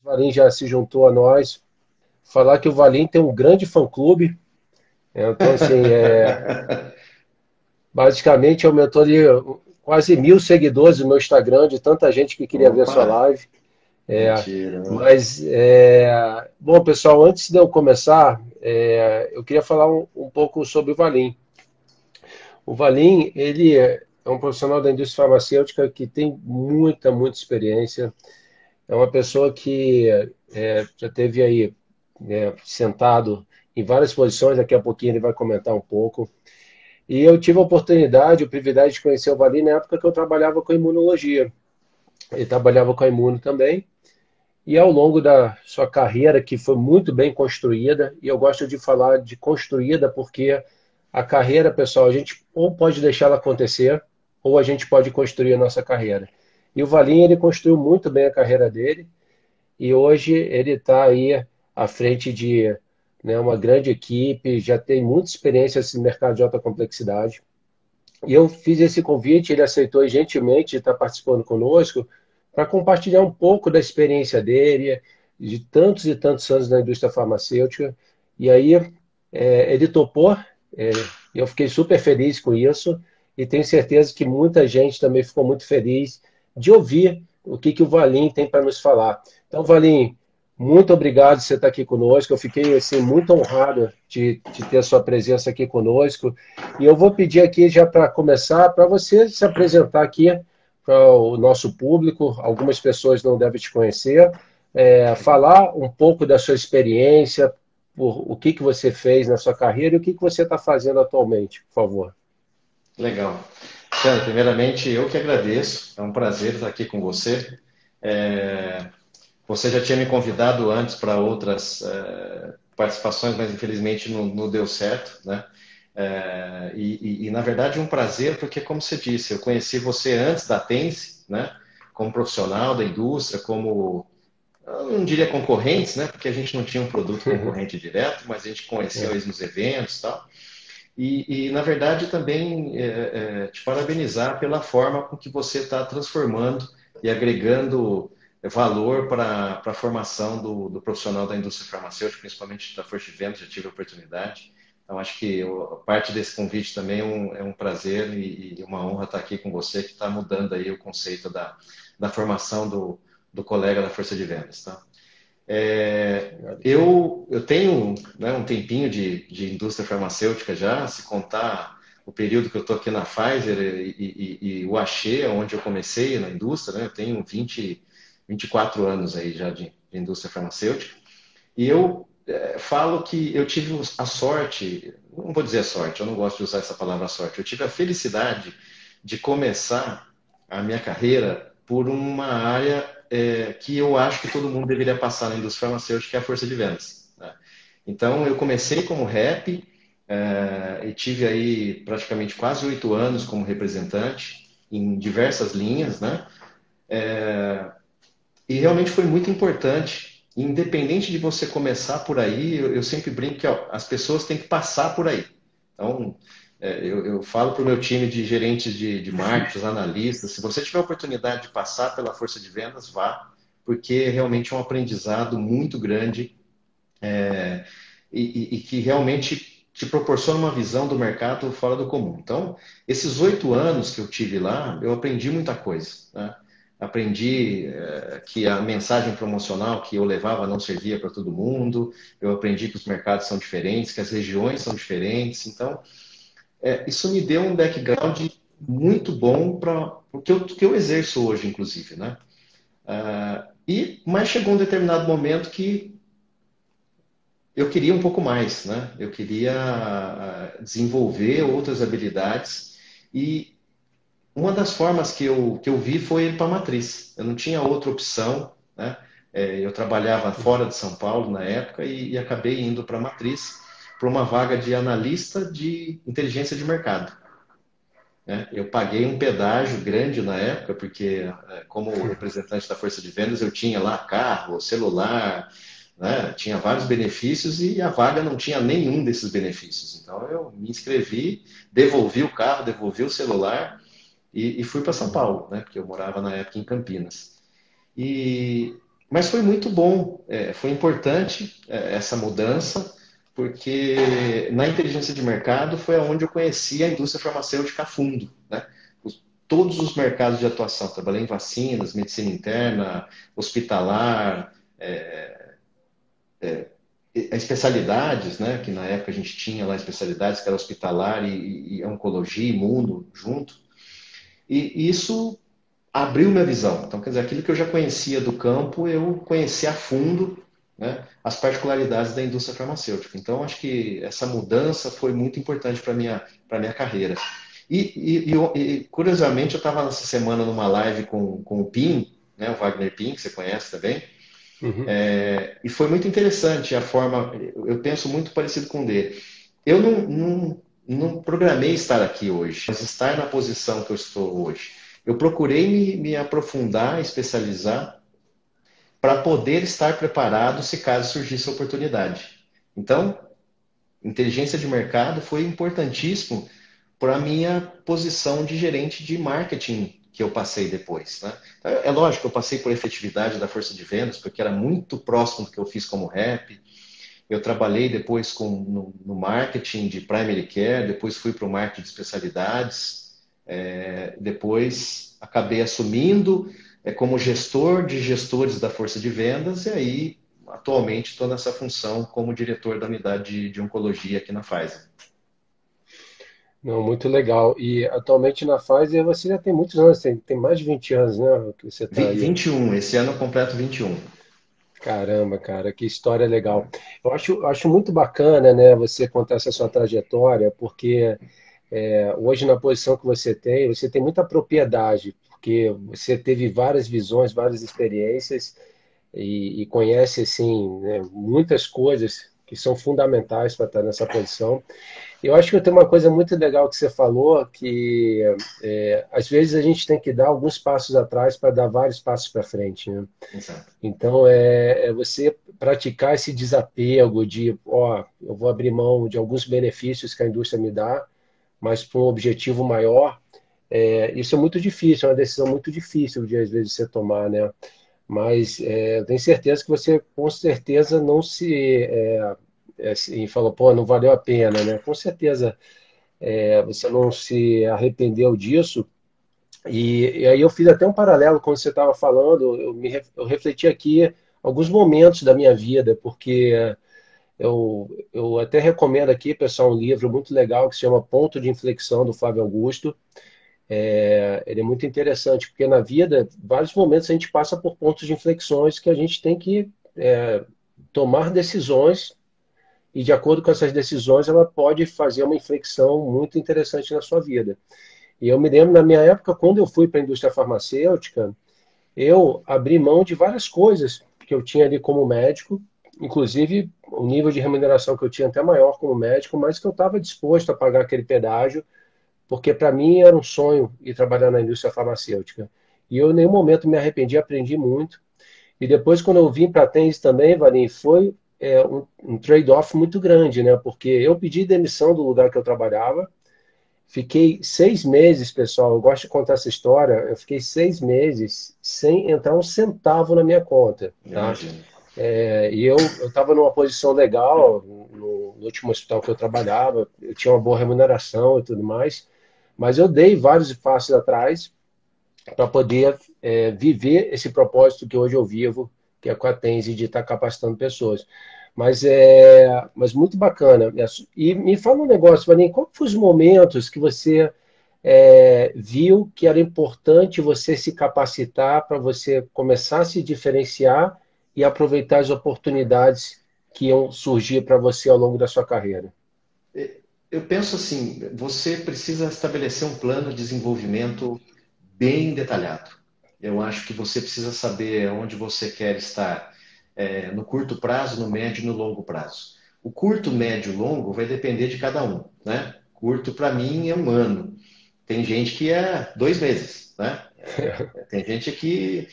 Valim já se juntou a nós. Falar que o Valim tem um grande fã-clube. Então, assim, basicamente aumentou ali quase 1.000 seguidores no meu Instagram, de tanta gente que queria ver a Opa, sua live. É, mentira, né? mas, bom, pessoal, antes de eu começar, eu queria falar um pouco sobre o Valim. O Valim, ele é um profissional da indústria farmacêutica que tem muita experiência. É uma pessoa que já teve aí sentado em várias posições, daqui a pouquinho ele vai comentar um pouco. E eu tive a oportunidade, o privilégio de conhecer o Valim na época que eu trabalhava com imunologia. Ele trabalhava com a Imuno também. E ao longo da sua carreira, que foi muito bem construída, e eu gosto de falar de construída porque a carreira, pessoal, a gente ou pode deixar ela acontecer, ou a gente pode construir a nossa carreira. E o Valim, ele construiu muito bem a carreira dele, e hoje ele está aí à frente de, né, uma grande equipe, já tem muita experiência nesse mercado de alta complexidade. E eu fiz esse convite, ele aceitou gentilmente estar participando conosco para compartilhar um pouco da experiência dele, de tantos e tantos anos na indústria farmacêutica. E aí ele topou, é, eu fiquei super feliz com isso e tenho certeza que muita gente também ficou muito feliz de ouvir o que o Valim tem para nos falar. Então, Valim, muito obrigado por você estar aqui conosco. Eu fiquei assim, muito honrado de ter a sua presença aqui conosco. E eu vou pedir aqui, já para começar, para você se apresentar aqui para o nosso público. Algumas pessoas não devem te conhecer. Falar um pouco da sua experiência, o que você fez na sua carreira e o que você está fazendo atualmente, por favor. Legal. Então, primeiramente, eu que agradeço. É um prazer estar aqui com você. É, Você já tinha me convidado antes para outras participações, mas infelizmente não deu certo, né? Na verdade, um prazer, porque, como você disse, eu conheci você antes da Tense, né? Como profissional da indústria, como, eu não diria concorrentes, né? Porque a gente não tinha um produto concorrente direto, mas a gente conheceu eles nos eventos e tal. Na verdade, também te parabenizar pela forma com que você está transformando e agregando valor para a formação do profissional da indústria farmacêutica, principalmente da Forte Vento, já tive a oportunidade. Então, acho que parte desse convite também é um prazer e uma honra estar aqui com você, que está mudando aí o conceito da formação do colega da Força de Vendas. Tá? Eu tenho, né, um tempinho de indústria farmacêutica já, se contar o período que eu estou aqui na Pfizer e o Axê, onde eu comecei na indústria, né, eu tenho 24 anos aí já de indústria farmacêutica, e eu falo que eu tive a sorte, não vou dizer a sorte, eu não gosto de usar essa palavra sorte, eu tive a felicidade de começar a minha carreira por uma área que eu acho que todo mundo deveria passar na indústria farmacêutica, que é a força de vendas. Né? Então, eu comecei como rep e tive aí praticamente quase 8 anos como representante em diversas linhas, né? E realmente foi muito importante. Independente de você começar por aí, eu sempre brinco que ó, as pessoas têm que passar por aí. Então, eu falo para o meu time de gerentes de marketing, analistas, se você tiver a oportunidade de passar pela força de vendas, vá, porque realmente é um aprendizado muito grande e que realmente te proporciona uma visão do mercado fora do comum. Então, esses 8 anos que eu tive lá, eu aprendi muita coisa. Né? Aprendi que a mensagem promocional que eu levava não servia para todo mundo. Eu aprendi que os mercados são diferentes, que as regiões são diferentes. Então, isso me deu um background muito bom para o que eu exerço hoje, inclusive, né? Mas chegou um determinado momento que eu queria um pouco mais, né? Eu queria desenvolver outras habilidades e uma das formas que eu vi foi ir para a matriz. Eu não tinha outra opção, né? Eu trabalhava fora de São Paulo na época e acabei indo para a matriz para uma vaga de analista de inteligência de mercado. Né? Eu paguei um pedágio grande na época, porque como representante da força de vendas eu tinha lá carro, celular, né? Tinha vários benefícios e a vaga não tinha nenhum desses benefícios. Então eu me inscrevi, devolvi o carro, devolvi o celular e fui para São Paulo, né? Porque eu morava na época em Campinas. E Mas foi muito bom, foi importante essa mudança, porque na inteligência de mercado foi onde eu conheci a indústria farmacêutica a fundo, né? Todos os mercados de atuação. Trabalhei em vacinas, medicina interna, hospitalar, especialidades, né? Que na época a gente tinha lá especialidades, que era hospitalar e oncologia, imuno, junto. E isso abriu minha visão. Então, quer dizer, aquilo que eu já conhecia do campo, eu conheci a fundo, né, as particularidades da indústria farmacêutica. Então, acho que essa mudança foi muito importante para minha carreira. Curiosamente, eu estava nessa semana numa live com o Pim, né, o Wagner Pim, que você conhece também, Uhum. e foi muito interessante a forma, eu penso muito parecido com o dele. Eu não programei estar aqui hoje, mas estar na posição que eu estou hoje. Eu procurei me aprofundar, especializar, para poder estar preparado se caso surgisse a oportunidade. Então, inteligência de mercado foi importantíssimo para a minha posição de gerente de marketing que eu passei depois. Né? É lógico que eu passei por efetividade da força de vendas, porque era muito próximo do que eu fiz como rep. Eu trabalhei depois no marketing de primary care, depois fui para o marketing de especialidades, depois acabei assumindo como gestor de gestores da força de vendas e aí atualmente estou nessa função como diretor da unidade de oncologia aqui na Pfizer. Não, muito legal. E atualmente na Pfizer você já tem muitos anos, tem mais de 20 anos, né, que você está aí. 21, esse ano eu completo 21. Caramba, cara, que história legal. Eu acho muito bacana, né, você contar essa sua trajetória, porque hoje na posição que você tem muita propriedade, porque você teve várias visões, várias experiências e conhece, assim, né, muitas coisas que são fundamentais para estar nessa posição. Eu acho que tem uma coisa muito legal que você falou, que às vezes a gente tem que dar alguns passos atrás para dar vários passos para frente, né? Exato. Então, é você praticar esse desapego de, ó, eu vou abrir mão de alguns benefícios que a indústria me dá, mas para um objetivo maior. Isso é muito difícil, é uma decisão muito difícil de, às vezes, você tomar, né? Mas eu tenho certeza que você, com certeza, não assim, falou, pô, não valeu a pena, né? Com certeza você não se arrependeu disso. E aí eu fiz até um paralelo quando você estava falando, eu refleti aqui alguns momentos da minha vida, porque eu até recomendo aqui, pessoal, um livro muito legal que se chama Ponto de Inflexão, do Flávio Augusto. Ele é muito interessante, porque na vida, vários momentos a gente passa por pontos de inflexões que a gente tem que tomar decisões, e de acordo com essas decisões, ela pode fazer uma inflexão muito interessante na sua vida. E eu me lembro, na minha época, quando eu fui para a indústria farmacêutica, eu abri mão de várias coisas que eu tinha ali como médico, inclusive o nível de remuneração que eu tinha até maior como médico, mas que eu estava disposto a pagar aquele pedágio, porque para mim era um sonho ir trabalhar na indústria farmacêutica. E eu em nenhum momento me arrependi, aprendi muito. E depois, quando eu vim para a Tens também, Valim, foi um trade-off muito grande, né? Porque eu pedi demissão do lugar que eu trabalhava, fiquei 6 meses, pessoal, eu gosto de contar essa história, eu fiquei 6 meses sem entrar um centavo na minha conta, tá? Imagino. E eu estava numa posição legal no último hospital que eu trabalhava, eu tinha uma boa remuneração e tudo mais, mas eu dei vários passos atrás para poder viver esse propósito que hoje eu vivo, que é com a Tenzi, de estar capacitando pessoas. Mas muito bacana. E me fala um negócio, Vaninho, qual foram os momentos que você viu que era importante você se capacitar para você começar a se diferenciar e aproveitar as oportunidades que iam surgir para você ao longo da sua carreira? Eu penso assim, você precisa estabelecer um plano de desenvolvimento bem detalhado. Eu acho que você precisa saber onde você quer estar no curto prazo, no médio e no longo prazo. O curto, médio e longo vai depender de cada um, né? Curto para mim é um ano. Tem gente que é 2 meses, né? Tem gente que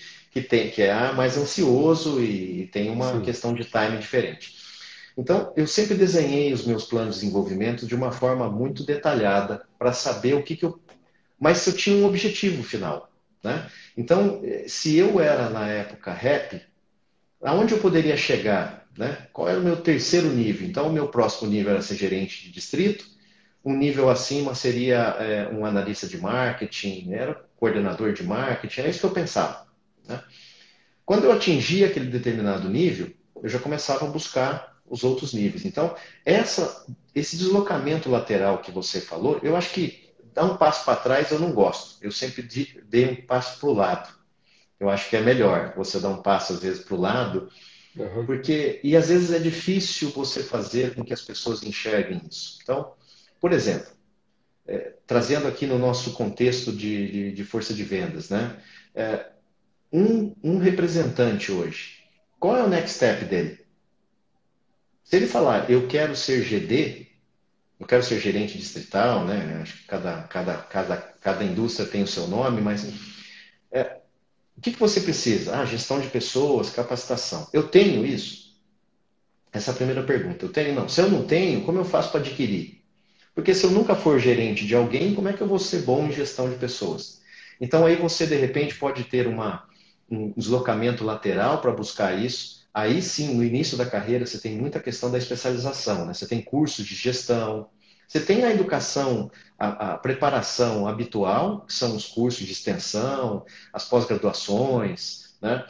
é mais ansioso e tem uma Sim. questão de time diferente. Então, eu sempre desenhei os meus planos de desenvolvimento de uma forma muito detalhada para saber o que eu. Mas se eu tinha um objetivo final. Né? Então, se eu era na época rap, aonde eu poderia chegar, né? Qual era o meu terceiro nível? Então, o meu próximo nível era ser gerente de distrito, um nível acima seria um analista de marketing, era coordenador de marketing, é isso que eu pensava, né? Quando eu atingia aquele determinado nível, eu já começava a buscar os outros níveis. Então, esse deslocamento lateral que você falou, eu acho que dar um passo para trás eu não gosto. Eu sempre dei um passo para o lado. Eu acho que é melhor você dar um passo, às vezes, para o lado, Uhum. e às vezes é difícil você fazer com que as pessoas enxerguem isso. Então, por exemplo, trazendo aqui no nosso contexto de força de vendas, né? Um representante hoje, qual é o next step dele? Se ele falar, eu quero ser GD, eu quero ser gerente distrital, né? Acho que cada indústria tem o seu nome, mas o que você precisa? Gestão de pessoas, capacitação. Eu tenho isso? Essa é a primeira pergunta. Eu tenho? Não. Se eu não tenho, como eu faço para adquirir? Porque se eu nunca for gerente de alguém, como é que eu vou ser bom em gestão de pessoas? Então aí você, de repente, pode ter um deslocamento lateral para buscar isso. Aí sim, no início da carreira, você tem muita questão da especialização, né? Você tem cursos de gestão, você tem a educação, a preparação habitual, que são os cursos de extensão, as pós-graduações, né?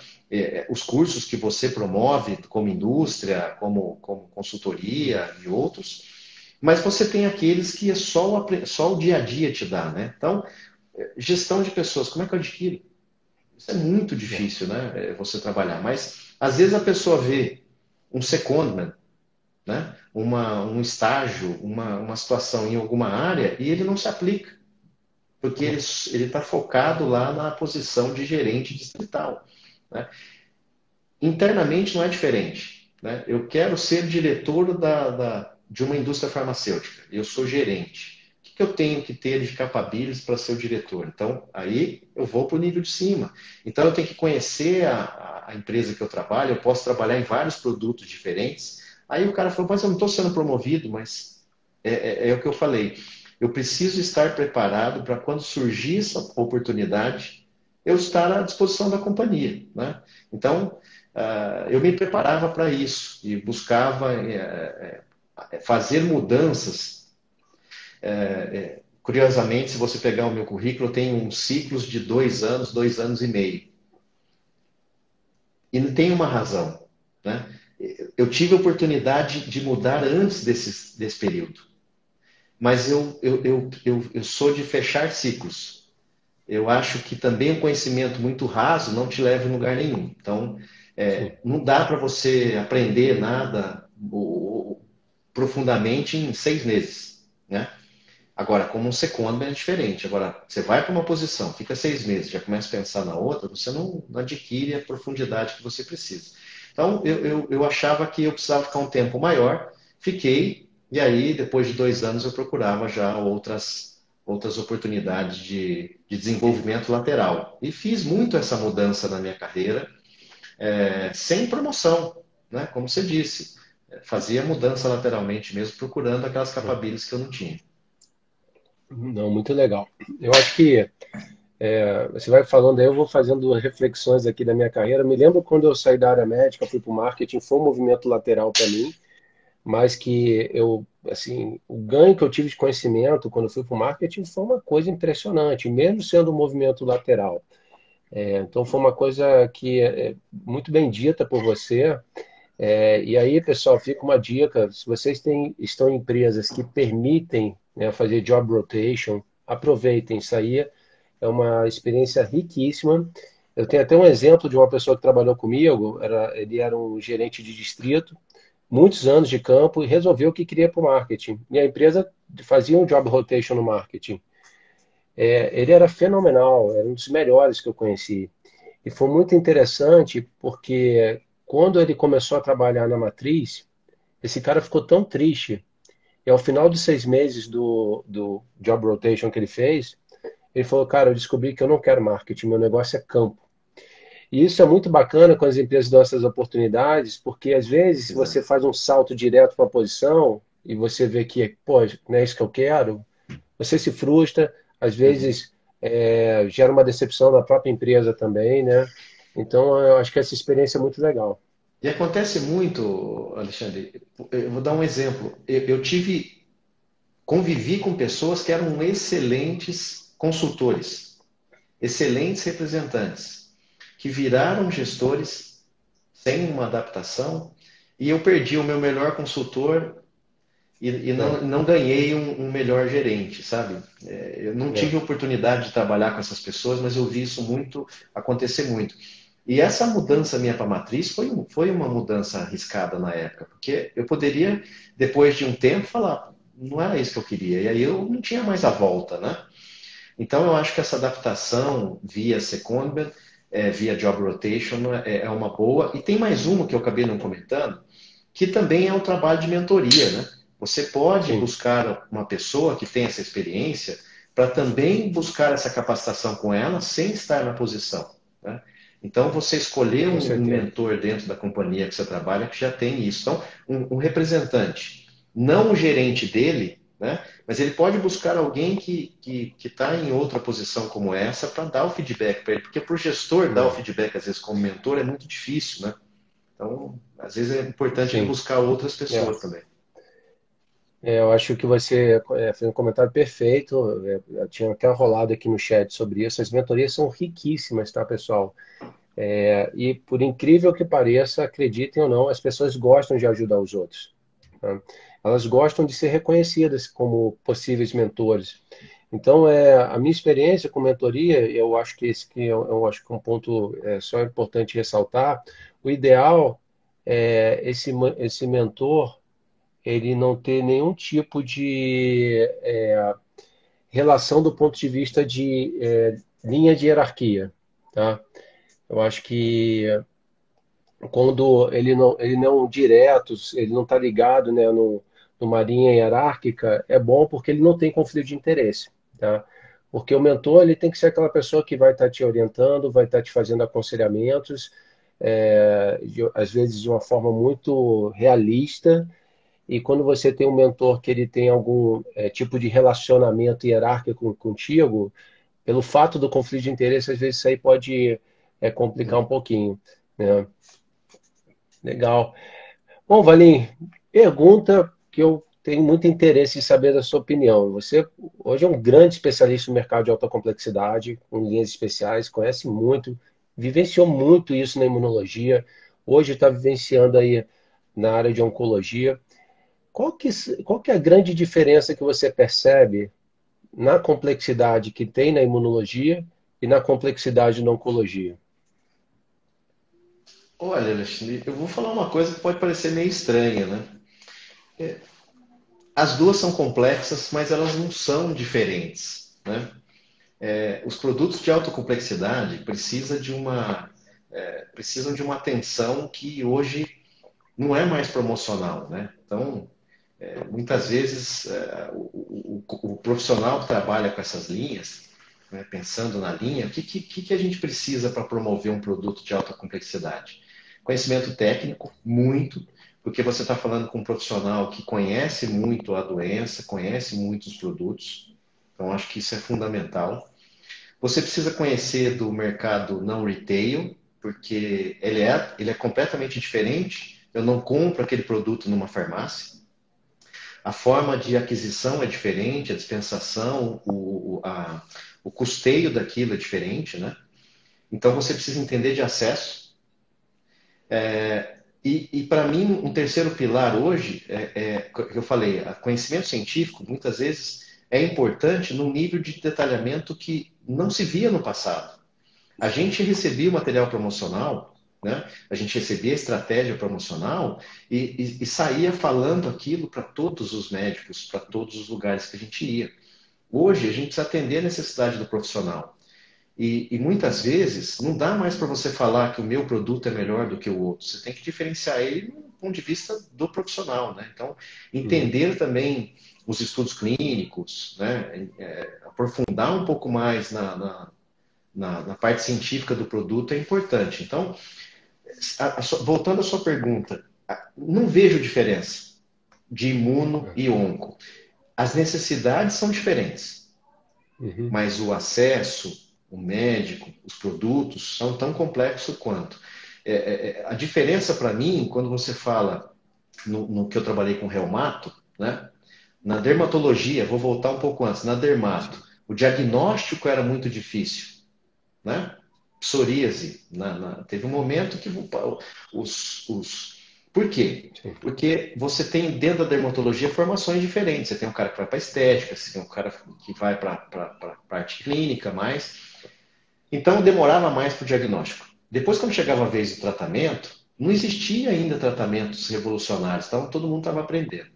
Os cursos que você promove como indústria, como consultoria e outros, mas você tem aqueles que é só o dia a dia te dá, né? Então, gestão de pessoas, como é que eu adquiro? Isso é muito difícil, né? Você trabalhar. Mas, às vezes, a pessoa vê um secondment, né? Um estágio, uma situação em alguma área e ele não se aplica, porque ele está focado lá na posição de gerente distrital, né? Internamente não é diferente, né? Eu quero ser diretor de uma indústria farmacêutica, eu sou gerente. O que eu tenho que ter de capabilities para ser o diretor? Então, aí eu vou para o nível de cima. Então, eu tenho que conhecer a empresa que eu trabalho, eu posso trabalhar em vários produtos diferentes. Aí o cara falou, mas eu não estou sendo promovido, mas é o que eu falei. Eu preciso estar preparado para quando surgir essa oportunidade, eu estar à disposição da companhia, né? Então, eu me preparava para isso e buscava fazer mudanças. Curiosamente, se você pegar o meu currículo, eu tenho uns ciclos de 2 anos, 2 anos e meio. E não tem uma razão, né? Eu tive a oportunidade de mudar antes desse período, mas eu sou de fechar ciclos. Eu acho que também o conhecimento muito raso não te leva em lugar nenhum. Então, Sim. não dá para você aprender nada profundamente em 6 meses, né? Agora, como um secondment é diferente. Agora, você vai para uma posição, fica 6 meses, já começa a pensar na outra, você não adquire a profundidade que você precisa. Então, eu achava que eu precisava ficar um tempo maior, fiquei, e aí, depois de 2 anos, eu procurava já outras oportunidades de desenvolvimento lateral. E fiz muito essa mudança na minha carreira, sem promoção, né? Como você disse, fazia mudança lateralmente mesmo, procurando aquelas capabilities que eu não tinha. Não, muito legal. Eu acho que você vai falando aí, eu vou fazendo reflexões aqui da minha carreira. Me lembro quando eu saí da área médica, fui para o marketing, foi um movimento lateral para mim, mas que assim, o ganho que eu tive de conhecimento quando eu fui para o marketing foi uma coisa impressionante, mesmo sendo um movimento lateral. Então foi uma coisa que é muito bem dita por você. E aí, pessoal, fica uma dica: se vocês estão em empresas que permitem, né, fazer job rotation, aproveitem isso aí, é uma experiência riquíssima. Eu tenho até um exemplo de uma pessoa que trabalhou comigo, ele era um gerente de distrito, muitos anos de campo, e resolveu que queria para o marketing. E a empresa fazia um job rotation no marketing. Ele era fenomenal, era um dos melhores que eu conheci. E foi muito interessante porque quando ele começou a trabalhar na matriz, esse cara ficou tão triste. E ao final dos 6 meses do job rotation que ele fez, ele falou, cara, eu descobri que eu não quero marketing, meu negócio é campo. E isso é muito bacana quando as empresas dão essas oportunidades, porque às vezes se você Exato. faz um salto direto para a posição e você vê que, pô, não é isso que eu quero, você se frustra, às Uhum. vezes gera uma decepção na própria empresa também, né? Então eu acho que essa experiência é muito legal. E acontece muito, Alexandre, eu vou dar um exemplo. Convivi com pessoas que eram excelentes consultores, excelentes representantes, que viraram gestores sem uma adaptação, e eu perdi o meu melhor consultor e É, não ganhei um melhor gerente, sabe? Eu não é, tive oportunidade de trabalhar com essas pessoas, mas eu vi isso muito acontecer muito. E essa mudança minha para a matriz foi uma mudança arriscada na época, porque eu poderia, depois de um tempo, falar, não era isso que eu queria, e aí eu não tinha mais a volta, né? Então eu acho que essa adaptação via secondment, via job rotation, é uma boa. E tem mais uma que eu acabei não comentando, que também é um trabalho de mentoria, né? Você pode sim, buscar uma pessoa que tem essa experiência para também buscar essa capacitação com ela sem estar na posição, né? Então, você escolher com um certeza. mentor dentro da companhia que você trabalha que já tem isso. Então, um representante, não o gerente dele, né? Mas ele pode buscar alguém que está em outra posição como essa para dar o feedback para ele, porque para o gestor dar o É, feedback, às vezes, como mentor, é muito difícil, né? Então, às vezes é importante ele sim. buscar outras É. pessoas também. Eu acho que você fez um comentário perfeito. Eu tinha até rolado aqui no chat sobre isso. As mentorias são riquíssimas, tá, pessoal? E por incrível que pareça, acreditem ou não, as pessoas gostam de ajudar os outros, tá? Elas gostam de ser reconhecidas como possíveis mentores. Então, a minha experiência com mentoria, eu acho que esse que eu acho que um ponto só importante ressaltar. O ideal é esse mentor ele não ter nenhum tipo de relação do ponto de vista de linha de hierarquia, tá? Eu acho que quando ele não direto, ele não está ligado, né, numa linha hierárquica, é bom porque ele não tem conflito de interesse, tá? Porque o mentor ele tem que ser aquela pessoa que vai estar te orientando, vai estar te fazendo aconselhamentos, às vezes de uma forma muito realista. E quando você tem um mentor que ele tem algum tipo de relacionamento hierárquico contigo, pelo fato do conflito de interesse, às vezes isso aí pode complicar um pouquinho, né? Legal. Bom, Valim, pergunta que eu tenho muito interesse em saber da sua opinião. Você hoje é um grande especialista no mercado de alta complexidade, com linhas especiais, conhece muito, vivenciou muito isso na imunologia, hoje está vivenciando aí na área de oncologia. Qual que é a grande diferença que você percebe na complexidade que tem na imunologia e na complexidade na oncologia? Olha, Alexandre, eu vou falar uma coisa que pode parecer meio estranha, né? As duas são complexas, mas elas não são diferentes, né? Os produtos de alta complexidade precisam de uma atenção que hoje não é mais promocional, né? Então, muitas vezes o profissional que trabalha com essas linhas, né, pensando na linha, o que a gente precisa para promover um produto de alta complexidade? Conhecimento técnico, muito, porque você está falando com um profissional que conhece muito a doença, conhece muito os produtos, então acho que isso é fundamental. Você precisa conhecer do mercado não retail, porque ele é completamente diferente. Eu não compro aquele produto numa farmácia. A forma de aquisição é diferente, a dispensação, o custeio daquilo é diferente, né? Então você precisa entender de acesso. E para mim, um terceiro pilar hoje que eu falei, conhecimento científico, muitas vezes é importante num nível de detalhamento que não se via no passado. A gente recebia o material promocional, né? A gente recebia a estratégia promocional e saía falando aquilo para todos os médicos, para todos os lugares que a gente ia. Hoje, a gente precisa atender a necessidade do profissional. E muitas vezes, não dá mais para você falar que o meu produto é melhor do que o outro. Você tem que diferenciar ele do ponto de vista do profissional, né? Então, Uhum. entender também os estudos clínicos, né? Aprofundar um pouco mais na parte científica do produto é importante. Então, voltando à sua pergunta, não vejo diferença de imuno e onco. As necessidades são diferentes, Uhum. mas o acesso, o médico, os produtos são tão complexos quanto. A diferença para mim, quando você fala no que eu trabalhei com reumato, né? Na dermatologia, vou voltar um pouco antes, na dermato, o diagnóstico era muito difícil, né? Psoríase. Teve um momento que Por quê? Sim. Porque você tem dentro da dermatologia formações diferentes. Você tem um cara que vai para estética, você tem um cara que vai para a parte clínica mais. Então demorava mais para o diagnóstico. Depois, quando chegava a vez do tratamento, não existia ainda tratamentos revolucionários, então todo mundo estava aprendendo.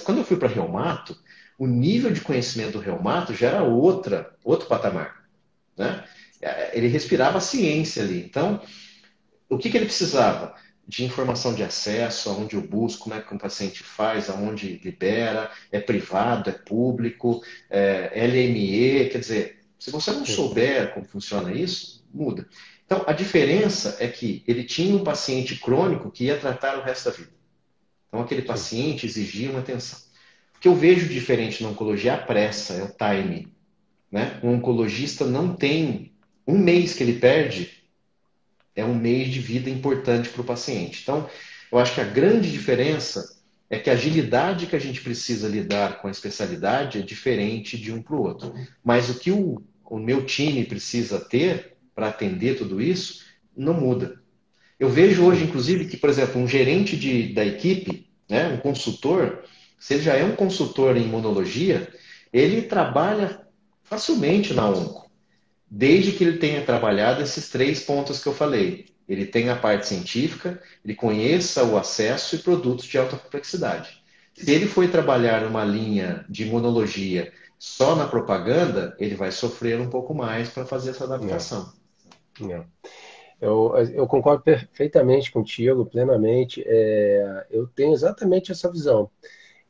Quando eu fui para reumato, o nível de conhecimento do reumato já era outro patamar, né? Ele respirava a ciência ali. Então, o que ele precisava? De informação de acesso, aonde eu busco, como é que um paciente faz, aonde libera, é privado, é público, é LME, quer dizer, se você não souber como funciona isso, muda. Então, a diferença é que ele tinha um paciente crônico que ia tratar o resto da vida. Então, aquele paciente exigia uma atenção. O que eu vejo diferente na oncologia é a pressa, é o time, né? Um oncologista não tem um mês que ele perde, é um mês de vida importante para o paciente. Então, eu acho que a grande diferença é que a agilidade que a gente precisa lidar com a especialidade é diferente de um para o outro. Mas o que o meu time precisa ter para atender tudo isso não muda. Eu vejo hoje, inclusive, que, por exemplo, um gerente da equipe, né, um consultor, se ele já é um consultor em imunologia, ele trabalha facilmente na onco, desde que ele tenha trabalhado esses 3 pontos que eu falei. Ele tem a parte científica, ele conheça o acesso e produtos de alta complexidade. Se ele for trabalhar uma linha de imunologia só na propaganda, ele vai sofrer um pouco mais para fazer essa adaptação. Não. Eu concordo perfeitamente contigo, plenamente. Eu tenho exatamente essa visão.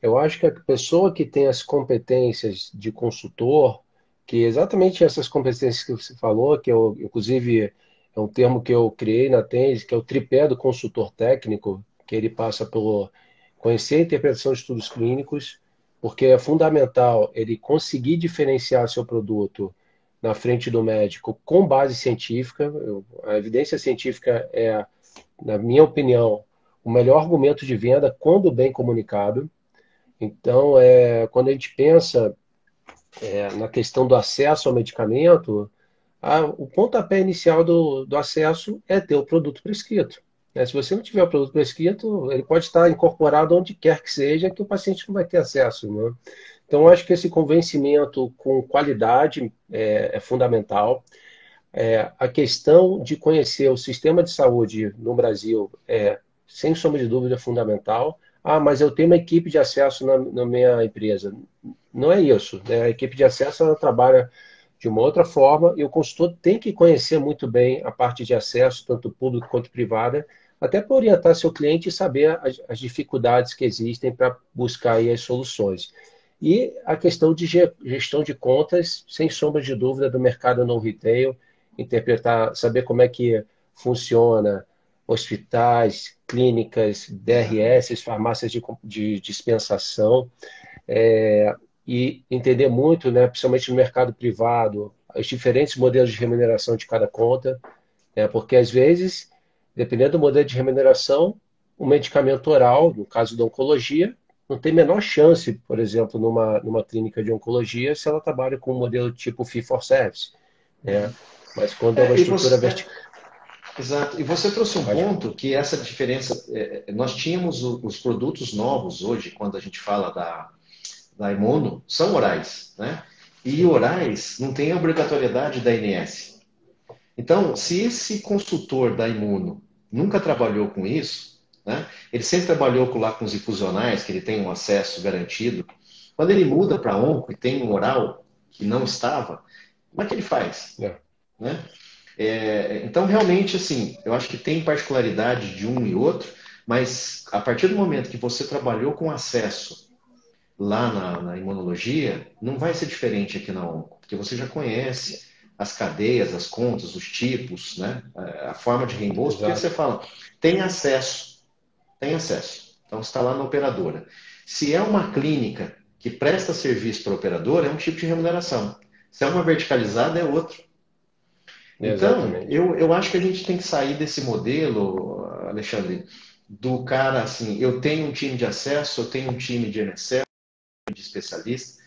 Eu acho que a pessoa que tem as competências de consultor, que exatamente essas competências que você falou, que eu, inclusive, é um termo que eu criei na Tese, que é o tripé do consultor técnico, que ele passa pelo conhecer a interpretação de estudos clínicos, porque é fundamental ele conseguir diferenciar seu produto na frente do médico com base científica. A evidência científica é, na minha opinião, o melhor argumento de venda quando bem comunicado. Então, quando a gente pensa na questão do acesso ao medicamento, o pontapé inicial do acesso é ter o produto prescrito. Né? Se você não tiver o produto prescrito, ele pode estar incorporado onde quer que seja, que o paciente não vai ter acesso. Né? Então, eu acho que esse convencimento com qualidade é fundamental. A questão de conhecer o sistema de saúde no Brasil sem sombra de dúvida, fundamental. Ah, mas eu tenho uma equipe de acesso na minha empresa. Não é isso. Né? A equipe de acesso ela trabalha de uma outra forma e o consultor tem que conhecer muito bem a parte de acesso, tanto público quanto privada, até para orientar seu cliente e saber as dificuldades que existem para buscar aí as soluções. E a questão de gestão de contas, sem sombra de dúvida, do mercado não retail, interpretar, saber como é que funciona hospitais, clínicas, DRS, farmácias de dispensação, e entender muito, né, principalmente no mercado privado, os diferentes modelos de remuneração de cada conta, né, porque às vezes, dependendo do modelo de remuneração, o medicamento oral, no caso da oncologia, não tem a menor chance, por exemplo, numa clínica de oncologia, se ela trabalha com um modelo tipo fee for service. Né? Mas quando é uma estrutura vertical. Exato. E você trouxe um ponto que essa diferença. Nós tínhamos os produtos novos hoje, quando a gente fala da Imuno, são orais, né? E orais não tem a obrigatoriedade da ANS. Então, se esse consultor da Imuno nunca trabalhou com isso, né? Ele sempre trabalhou lá com os infusionais, que ele tem um acesso garantido. Quando ele muda para onco e tem um oral que não estava, como é que ele faz? Né? Então, realmente, assim, eu acho que tem particularidade de um e outro, mas a partir do momento que você trabalhou com acesso lá na imunologia, não vai ser diferente aqui na onco, porque você já conhece as cadeias, as contas, os tipos, né? A forma de reembolso, porque você fala, tem acesso. Então, você está lá na operadora. Se é uma clínica que presta serviço para a operadora, é um tipo de remuneração. Se é uma verticalizada, é outro. Então, exatamente. eu acho que a gente tem que sair desse modelo, Alexandre, do cara assim, eu tenho um time de acesso, eu tenho um time de MSL, de especialista,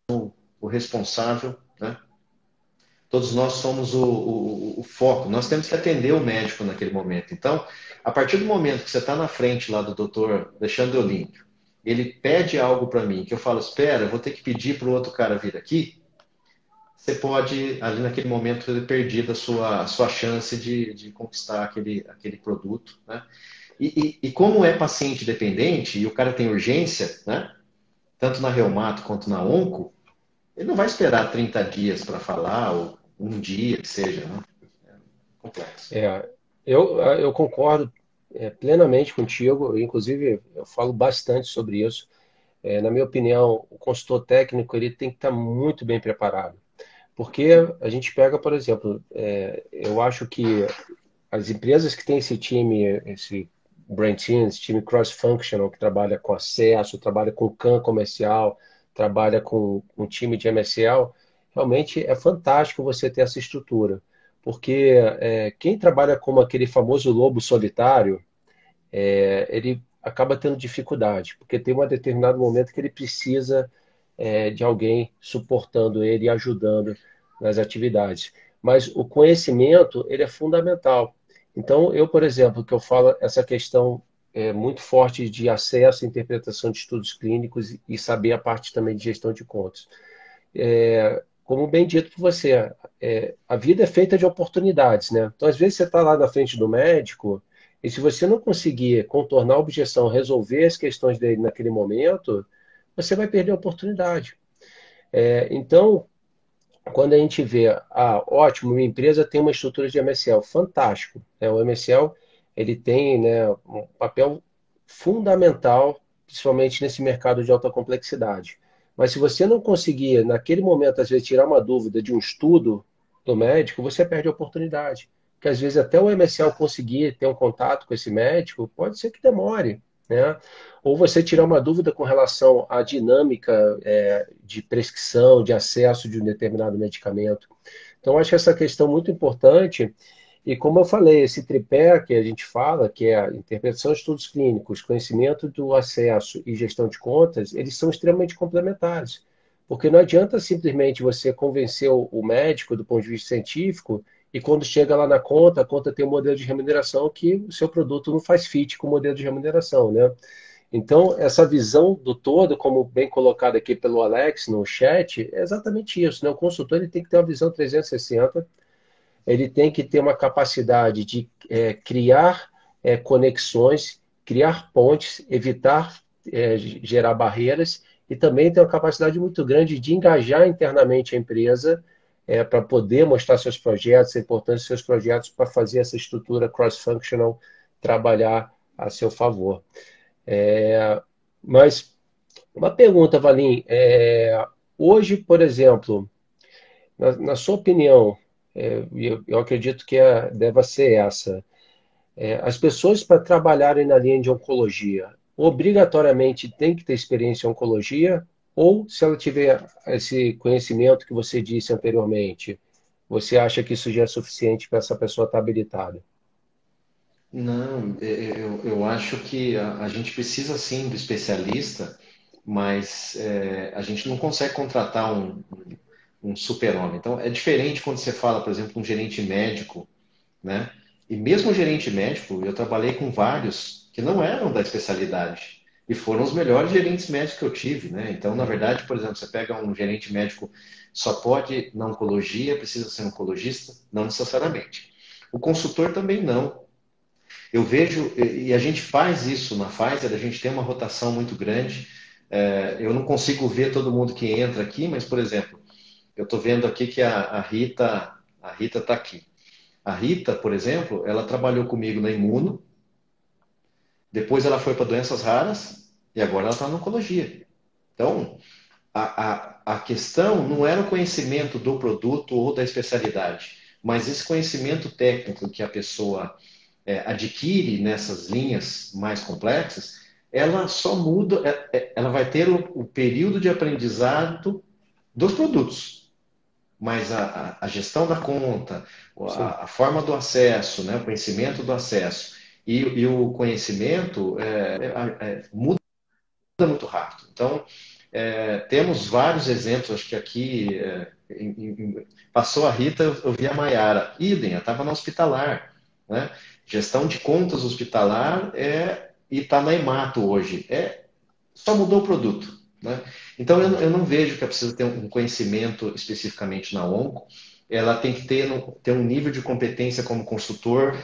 o responsável, né? Todos nós somos o foco. Nós temos que atender o médico naquele momento. Então, a partir do momento que você está na frente lá do doutor Alexandre Olímpio, ele pede algo para mim, que eu falo, espera, eu vou ter que pedir para o outro cara vir aqui, você pode, ali naquele momento, ter perdido a sua chance de conquistar aquele produto. Né? E como é paciente dependente e o cara tem urgência, né? Tanto na reumato quanto na onco, ele não vai esperar 30 dias para falar, ou um dia que seja, né? Complexo. É, eu concordo plenamente contigo, inclusive eu falo bastante sobre isso. Na minha opinião, o consultor técnico ele tem que estar muito bem preparado, porque a gente pega, por exemplo, eu acho que as empresas que têm esse time, esse Brain Team, esse time cross-functional, que trabalha com acesso, trabalha com CAM comercial, trabalha com time de MSL, realmente é fantástico você ter essa estrutura. Porque quem trabalha como aquele famoso lobo solitário, ele acaba tendo dificuldade, porque tem um determinado momento que ele precisa de alguém suportando ele e ajudando nas atividades. Mas o conhecimento, ele é fundamental. Então, eu, por exemplo, que eu falo essa questão muito forte de acesso e interpretação de estudos clínicos e saber a parte também de gestão de contas. Como bem dito por você, a vida é feita de oportunidades, né? Então, às vezes, você está lá na frente do médico e se você não conseguir contornar a objeção, resolver as questões dele naquele momento, você vai perder a oportunidade. Então, quando a gente vê, ótimo, minha empresa tem uma estrutura de MSL, fantástico. Né? O MSL ele tem, né, um papel fundamental, principalmente nesse mercado de alta complexidade. Mas se você não conseguir, naquele momento, às vezes, tirar uma dúvida de um estudo do médico, você perde a oportunidade. Porque às vezes até o MSL conseguir ter um contato com esse médico, pode ser que demore, né? Ou você tirar uma dúvida com relação à dinâmica de prescrição, de acesso de um determinado medicamento. Então, acho que essa questão é muito importante. E como eu falei, esse tripé que a gente fala, que é a interpretação de estudos clínicos, conhecimento do acesso e gestão de contas, eles são extremamente complementares. Porque não adianta simplesmente você convencer o médico do ponto de vista científico e quando chega lá na conta, a conta tem um modelo de remuneração que o seu produto não faz fit com o modelo de remuneração, né? Então, essa visão do todo, como bem colocado aqui pelo Alex no chat, é exatamente isso, né? O consultor ele tem que ter uma visão 360, ele tem que ter uma capacidade de criar conexões, criar pontes, evitar gerar barreiras e também ter uma capacidade muito grande de engajar internamente a empresa para poder mostrar seus projetos, a importância dos seus projetos para fazer essa estrutura cross-functional trabalhar a seu favor. Mas uma pergunta, Valim. Hoje, por exemplo, na sua opinião, eu acredito que deva ser essa. As pessoas para trabalharem na linha de oncologia, obrigatoriamente tem que ter experiência em oncologia, ou se ela tiver esse conhecimento que você disse anteriormente, você acha que isso já é suficiente para essa pessoa estar habilitada? Não, eu acho que a gente precisa sim do especialista, mas a gente não consegue contratar um super-homem. Então, é diferente quando você fala, por exemplo, um gerente médico, né? E mesmo o gerente médico, eu trabalhei com vários que não eram da especialidade e foram os melhores gerentes médicos que eu tive, né? Então, na verdade, por exemplo, você pega um gerente médico, só pode na oncologia, precisa ser oncologista? Não necessariamente. O consultor também não. Eu vejo, e a gente faz isso na Pfizer, a gente tem uma rotação muito grande. Eu não consigo ver todo mundo que entra aqui, mas, por exemplo, eu estou vendo aqui que a Rita está aqui. A Rita, por exemplo, ela trabalhou comigo na Imuno, depois ela foi para doenças raras e agora ela está na oncologia. Então, a questão não era o conhecimento do produto ou da especialidade, mas esse conhecimento técnico que a pessoa adquire nessas linhas mais complexas, ela só muda, ela vai ter o período de aprendizado dos produtos. mas a gestão da conta, sim. a forma do acesso, né, o conhecimento do acesso e o conhecimento muda muito rápido. Então, temos vários exemplos, acho que aqui passou a Rita, eu vi a Maiara, idem, ela estava na hospitalar, né? Gestão de contas hospitalar e está na Emato hoje. Só mudou o produto, né? Então eu não vejo que é preciso ter um conhecimento especificamente na Onco, ela tem que ter um nível de competência como consultor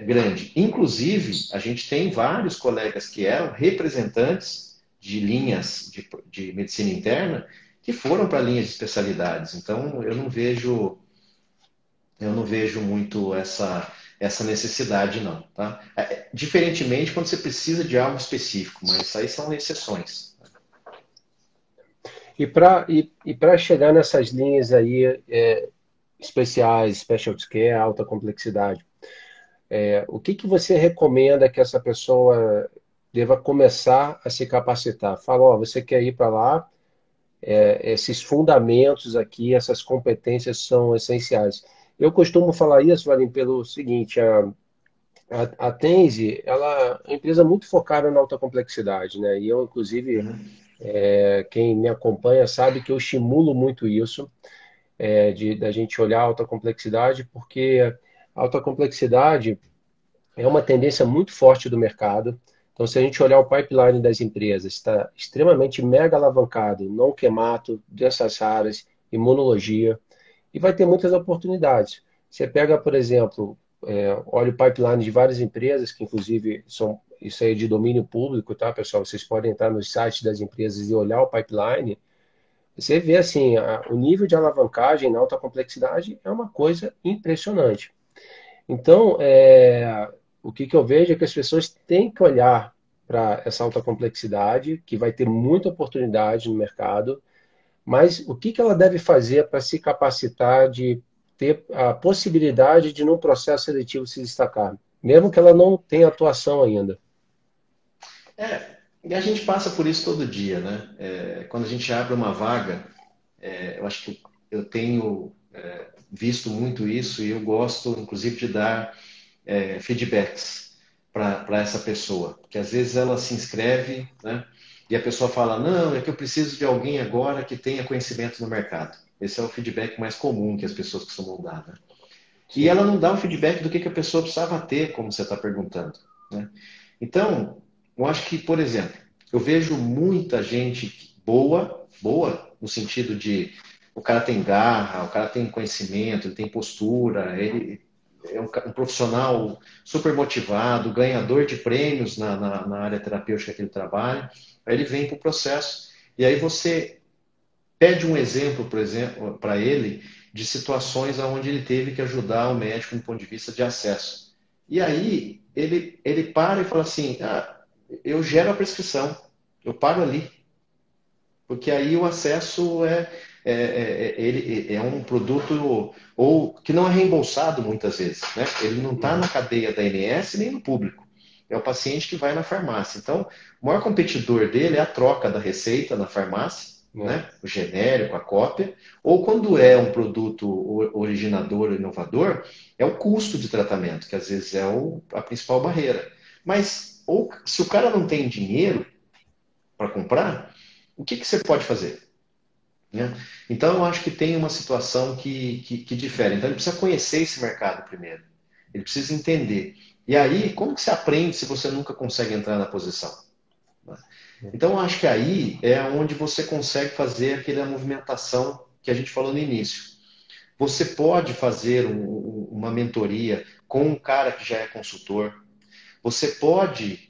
grande. Inclusive, a gente tem vários colegas que eram representantes de linhas de medicina interna que foram para linhas de especialidades. Então, eu não vejo muito essa necessidade, não. Tá? Diferentemente quando você precisa de algo específico, mas isso aí são exceções. E para chegar nessas linhas aí especiais, specialty care, alta complexidade, o que que você recomenda que essa pessoa deva começar a se capacitar? Fala, ó, você quer ir para lá, esses fundamentos aqui, essas competências são essenciais. Eu costumo falar isso, Valim, pelo seguinte, a Tense, ela é uma empresa muito focada na alta complexidade, né? E eu, inclusive, Uhum. quem me acompanha sabe que eu estimulo muito isso, da gente olhar a alta complexidade, porque a alta complexidade é uma tendência muito forte do mercado. Então, se a gente olhar o pipeline das empresas, está extremamente mega alavancado, não quemato, doenças raras, imunologia, e vai ter muitas oportunidades. Você pega, por exemplo, olha o pipeline de várias empresas, que inclusive isso aí é de domínio público, tá, pessoal? Vocês podem entrar nos sites das empresas e olhar o pipeline. Você vê assim, o nível de alavancagem na alta complexidade é uma coisa impressionante. Então, o que eu vejo é que as pessoas têm que olhar para essa alta complexidade, que vai ter muita oportunidade no mercado, mas o que ela deve fazer para se capacitar de ter a possibilidade de, num processo seletivo, se destacar, mesmo que ela não tenha atuação ainda? E a gente passa por isso todo dia, né? Quando a gente abre uma vaga, eu acho que eu tenho visto muito isso e eu gosto, inclusive, de dar feedbacks para essa pessoa. Que às vezes ela se inscreve, né? E a pessoa fala, não, é que eu preciso de alguém agora que tenha conhecimento no mercado. Esse é o feedback mais comum que as pessoas costumam dar, né? E Sim. ela não dá o feedback do que a pessoa precisava ter, como você está perguntando, né? Então, eu acho que, por exemplo, eu vejo muita gente boa, boa no sentido de o cara tem garra, o cara tem conhecimento, ele tem postura, ele é um profissional super motivado, ganhador de prêmios na área terapêutica que ele trabalha. Aí ele vem para o processo e aí você pede um exemplo, por exemplo, para ele de situações onde ele teve que ajudar o médico do ponto de vista de acesso. E aí ele para e fala assim: eu gero a prescrição, eu paro ali, porque aí o acesso ele é um produto ou que não é reembolsado muitas vezes, né? Ele não está na Uhum. cadeia da ANS nem no público. É o paciente que vai na farmácia. Então, o maior competidor dele é a troca da receita na farmácia, É. né? O genérico, a cópia, ou quando é um produto originador ou inovador, é o custo de tratamento, que às vezes é a principal barreira. Mas ou se o cara não tem dinheiro para comprar, o que você pode fazer? Né? Então, eu acho que tem uma situação que difere. Então, ele precisa conhecer esse mercado primeiro. Ele precisa entender. E aí, como que você aprende se você nunca consegue entrar na posição? Né? Então, eu acho que aí é onde você consegue fazer aquela movimentação que a gente falou no início. Você pode fazer uma mentoria com um cara que já é consultor. Você pode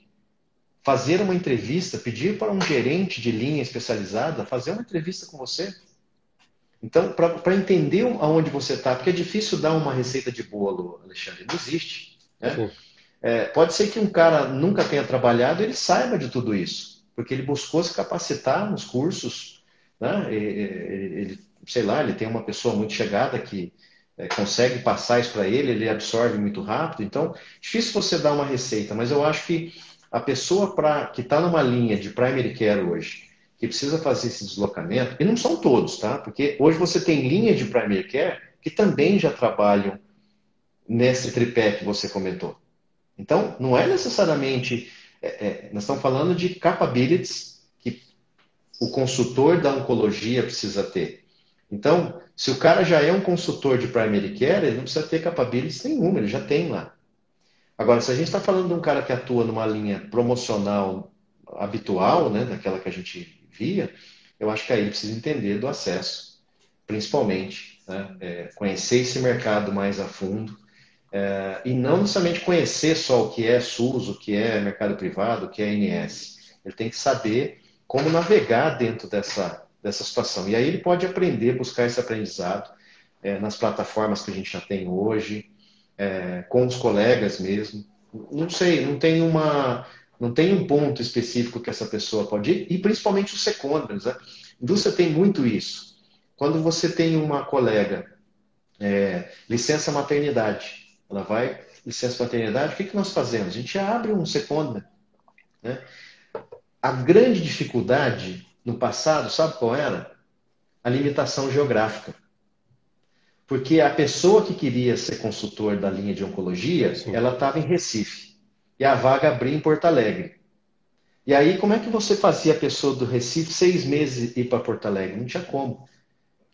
fazer uma entrevista, pedir para um gerente de linha especializada fazer uma entrevista com você. Então, para entender aonde você está, porque é difícil dar uma receita de bolo, Alexandre, não existe. Né? Sim. Pode ser que um cara nunca tenha trabalhado, ele saiba de tudo isso, porque ele buscou se capacitar nos cursos, né? Sei lá, ele tem uma pessoa muito chegada que consegue passar isso para ele absorve muito rápido. Então, difícil você dar uma receita, mas eu acho que a pessoa que está numa linha de primary care hoje, que precisa fazer esse deslocamento, e não são todos, tá? Porque hoje você tem linhas de primary care que também já trabalham nesse tripé que você comentou. Então, não é necessariamente... nós estamos falando de capabilities que o consultor da oncologia precisa ter. Então, se o cara já é um consultor de primary care, ele não precisa ter capabilities nenhuma, ele já tem lá. Agora, se a gente está falando de um cara que atua numa linha promocional habitual, né, daquela que a gente via, eu acho que aí ele precisa entender do acesso, principalmente, né, conhecer esse mercado mais a fundo, e não necessariamente conhecer só o que é SUS, o que é mercado privado, o que é ANS. Ele tem que saber como navegar dentro dessa situação. E aí ele pode aprender, buscar esse aprendizado nas plataformas que a gente já tem hoje, com os colegas mesmo. Não sei, não tem um ponto específico que essa pessoa pode ir, e principalmente os secundários. Né? A indústria tem muito isso. Quando você tem uma colega, licença maternidade, ela vai, licença maternidade, o que nós fazemos? A gente abre um secundário. Né? A grande dificuldade no passado, sabe qual era? A limitação geográfica. Porque a pessoa que queria ser consultor da linha de oncologia, Sim. ela estava em Recife. E a vaga abria em Porto Alegre. E aí, como é que você fazia a pessoa do Recife 6 meses ir para Porto Alegre? Não tinha como.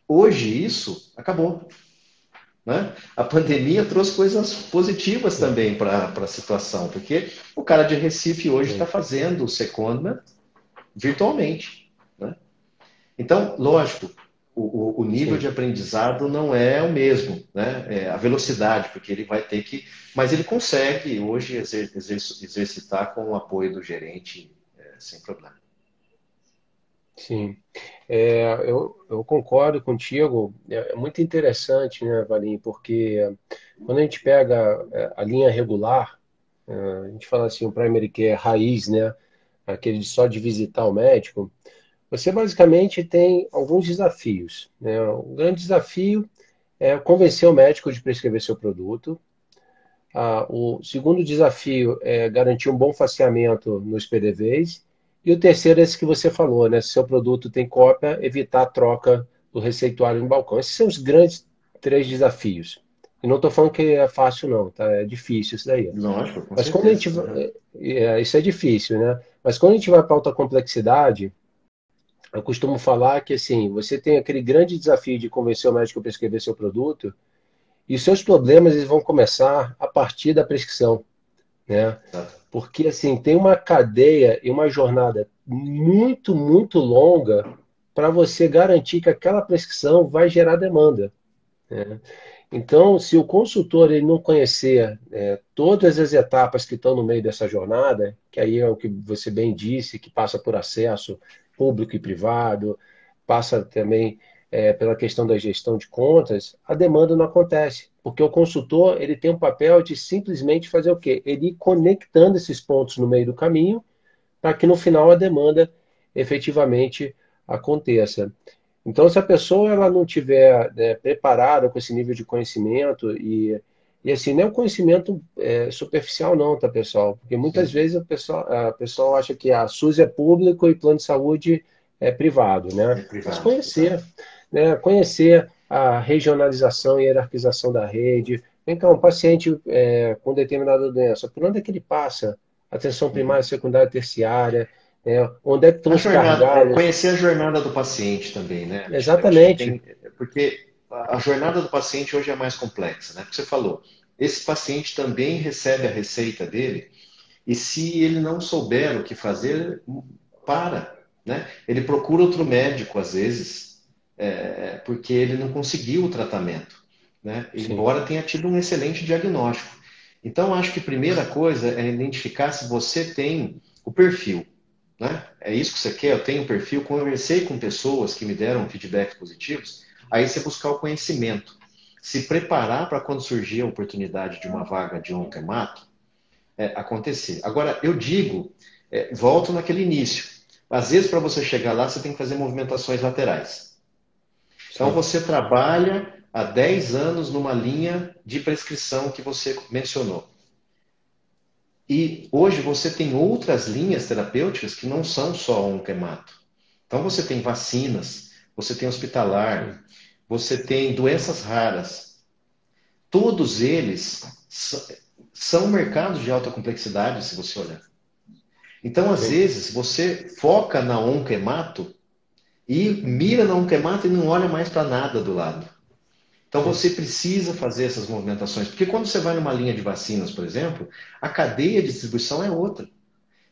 Hoje, isso acabou. Né? A pandemia trouxe coisas positivas também para a situação, porque o cara de Recife hoje está fazendo o secondment virtualmente. Né? Então, lógico, o nível de aprendizado não é o mesmo, né? A velocidade, porque ele vai ter que... Mas ele consegue hoje exercitar com o apoio do gerente sem problema. Sim, eu concordo contigo. É muito interessante, né, Valim, porque quando a gente pega a linha regular, a gente fala assim, o primary care raiz, né, aquele só de visitar o médico, você basicamente tem alguns desafios, né? O grande desafio é convencer o médico de prescrever seu produto. O segundo desafio é garantir um bom faseamento nos PDVs. E o terceiro é esse que você falou, né? Se seu produto tem cópia, evitar a troca do receituário no balcão. Esses são os grandes três desafios. E não estou falando que é fácil, não, tá? É difícil isso daí. Lógico, com Mas quando a gente. certeza. Uhum. Isso é difícil, né? Mas quando a gente vai para alta complexidade, eu costumo falar que assim, você tem aquele grande desafio de convencer o médico a prescrever seu produto, e os seus problemas eles vão começar a partir da prescrição, né? Porque assim, tem uma cadeia e uma jornada muito, muito longa para você garantir que aquela prescrição vai gerar demanda, né? Então, se o consultor ele não conhecer todas as etapas que estão no meio dessa jornada, que aí é o que você bem disse, que passa por acesso público e privado, passa também pela questão da gestão de contas, a demanda não acontece, porque o consultor ele tem um papel de simplesmente fazer o quê? Ele ir conectando esses pontos no meio do caminho para que no final a demanda efetivamente aconteça. Então, se a pessoa ela não tiver preparada com esse nível de conhecimento e assim, não é um conhecimento superficial não, tá, pessoal? Porque muitas vezes a pessoa acha que a SUS é público e plano de saúde é privado, né? É Mas privado, conhecer, exato. né? Conhecer a regionalização e hierarquização da rede. Vem cá, um paciente com determinada doença, por onde é que ele passa? Atenção primária, secundária, terciária, onde é que estão A os jornada, gargalos? conhecer a jornada do paciente também, né? Eu acho que Exatamente. tem, porque a jornada do paciente hoje é mais complexa, né? Porque você falou, esse paciente também recebe a receita dele, e se ele não souber o que fazer, para, né? Ele procura outro médico, às vezes, porque ele não conseguiu o tratamento, né? Sim. Embora tenha tido um excelente diagnóstico. Então, acho que a primeira coisa é identificar se você tem o perfil. Né? É isso que você quer? Eu tenho um perfil, conversei com pessoas que me deram feedbacks positivos, aí você buscar o conhecimento. Se preparar para quando surgir a oportunidade de uma vaga de onquemato, acontecer. Agora, eu digo, volto naquele início. Às vezes, para você chegar lá, você tem que fazer movimentações laterais. Então, Sim. você trabalha há 10 anos numa linha de prescrição que você mencionou. E hoje você tem outras linhas terapêuticas que não são só onquemato. Então você tem vacinas, você tem hospitalar, você tem doenças raras. Todos eles são mercados de alta complexidade, se você olhar. Então, às Sim. vezes, você foca na onquemato e mira na onquemato e não olha mais para nada do lado. Então Sim. você precisa fazer essas movimentações, porque quando você vai numa linha de vacinas, por exemplo, a cadeia de distribuição é outra.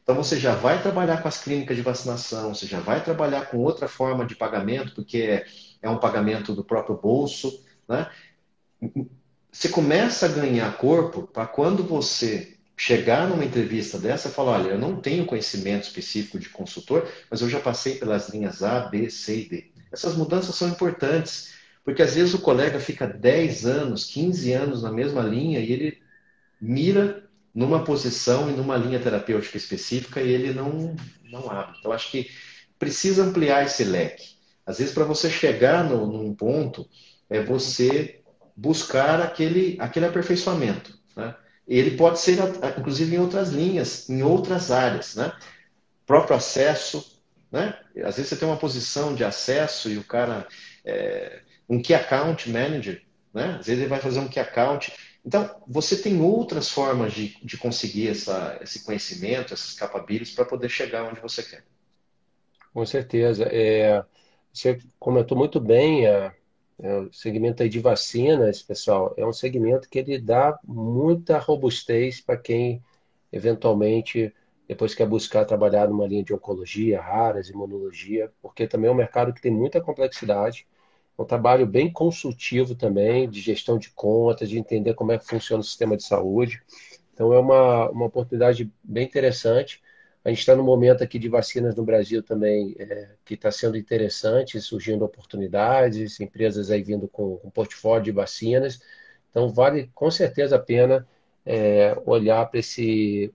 Então você já vai trabalhar com as clínicas de vacinação, você já vai trabalhar com outra forma de pagamento, porque é um pagamento do próprio bolso, né? Você começa a ganhar corpo para quando você chegar numa entrevista dessa e falar, olha, eu não tenho conhecimento específico de consultor, mas eu já passei pelas linhas A, B, C e D. Essas mudanças são importantes, porque às vezes o colega fica 10 anos, 15 anos na mesma linha e ele mira numa posição e numa linha terapêutica específica e ele não abre. Então, acho que precisa ampliar esse leque. Às vezes, para você chegar num ponto, é você buscar aquele aperfeiçoamento. Né? Ele pode ser, inclusive, em outras linhas, em outras áreas. Né? Próprio acesso. Né? Às vezes, você tem uma posição de acesso e o cara... um Key Account Manager, né? Às vezes ele vai fazer um Key Account. Então, você tem outras formas de conseguir esse conhecimento, essas capabilities para poder chegar onde você quer. Com certeza. Você comentou muito bem, o segmento aí de vacinas, pessoal, é um segmento que ele dá muita robustez para quem eventualmente depois quer buscar trabalhar numa linha de oncologia, raras, imunologia, porque também é um mercado que tem muita complexidade, é um trabalho bem consultivo também, de gestão de contas, de entender como é que funciona o sistema de saúde. Então é uma oportunidade bem interessante. A gente está no momento aqui de vacinas no Brasil também, que está sendo interessante, surgindo oportunidades, empresas aí vindo com um portfólio de vacinas. Então vale com certeza a pena olhar para esse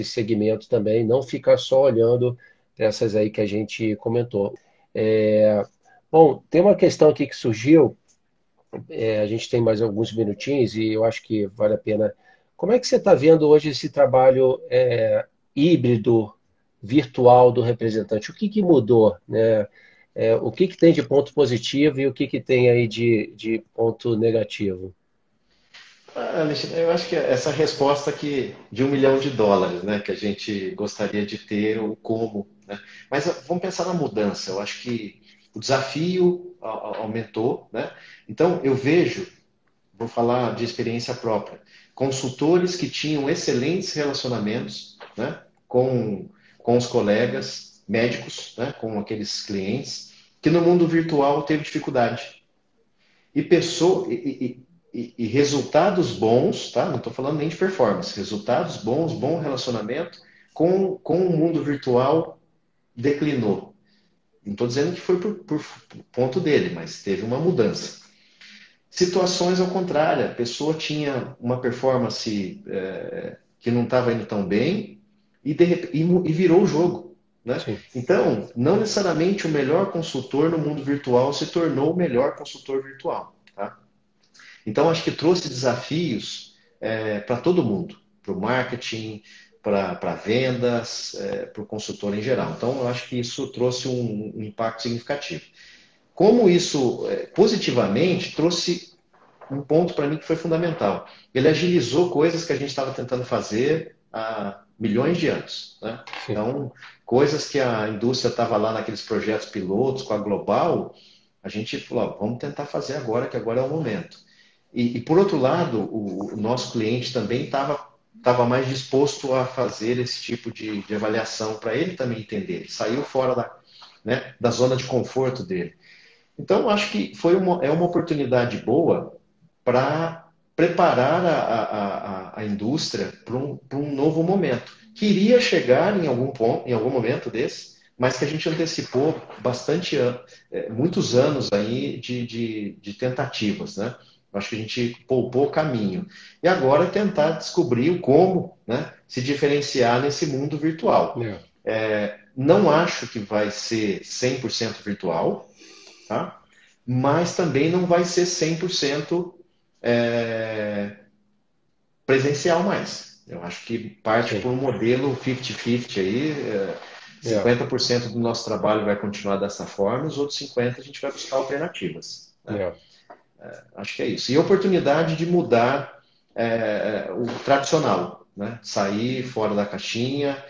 segmento também, não ficar só olhando essas aí que a gente comentou. É, bom, tem uma questão aqui que surgiu, a gente tem mais alguns minutinhos e eu acho que vale a pena. Como é que você está vendo hoje esse trabalho híbrido, virtual do representante? O que que mudou, né? O que que tem de ponto positivo e o que que tem aí de ponto negativo? Alexandre, eu acho que essa resposta aqui de US$ 1 milhão, né, que a gente gostaria de ter, o como, né? Mas vamos pensar na mudança. Eu acho que o desafio aumentou, né? Então, eu vejo, vou falar de experiência própria, consultores que tinham excelentes relacionamentos, né, com os colegas, médicos, né, com aqueles clientes, que no mundo virtual teve dificuldade. E, e resultados bons, tá? Não estou falando nem de performance, resultados bons, bom relacionamento com o mundo virtual declinou. Não estou dizendo que foi por ponto dele, mas teve uma mudança. Situações ao contrário, a pessoa tinha uma performance que não estava indo tão bem e virou o jogo. Né? Sim, Então, não necessariamente o melhor consultor no mundo virtual se tornou o melhor consultor virtual. Tá? Então, acho que trouxe desafios para todo mundo, para o marketing, para vendas, para o consultor em geral. Então, eu acho que isso trouxe um impacto significativo. Como isso, positivamente, trouxe um ponto para mim que foi fundamental. Ele agilizou coisas que a gente estava tentando fazer há milhões de anos. Né? sim. Então, coisas que a indústria estava lá naqueles projetos pilotos com a Global, a gente falou, ó, vamos tentar fazer agora, que agora é o momento. E por outro lado, o nosso cliente também estava mais disposto a fazer esse tipo de avaliação para ele também entender. Ele saiu fora da zona de conforto dele. Então, acho que é uma oportunidade boa para preparar a indústria para um novo momento, que iria chegar em algum ponto, em algum momento desse, mas que a gente antecipou bastante, muitos anos aí de tentativas, né? Acho que a gente poupou o caminho. E agora é tentar descobrir o como, né, se diferenciar nesse mundo virtual. É. Não acho que vai ser 100% virtual, tá? Mas também não vai ser 100% é, presencial mais. Eu acho que parte Sim. por um modelo 50-50 aí, É, 50% do nosso trabalho vai continuar dessa forma, os outros 50% a gente vai buscar alternativas, né? é, Acho que é isso. E oportunidade de mudar o tradicional, né? Sair fora da caixinha.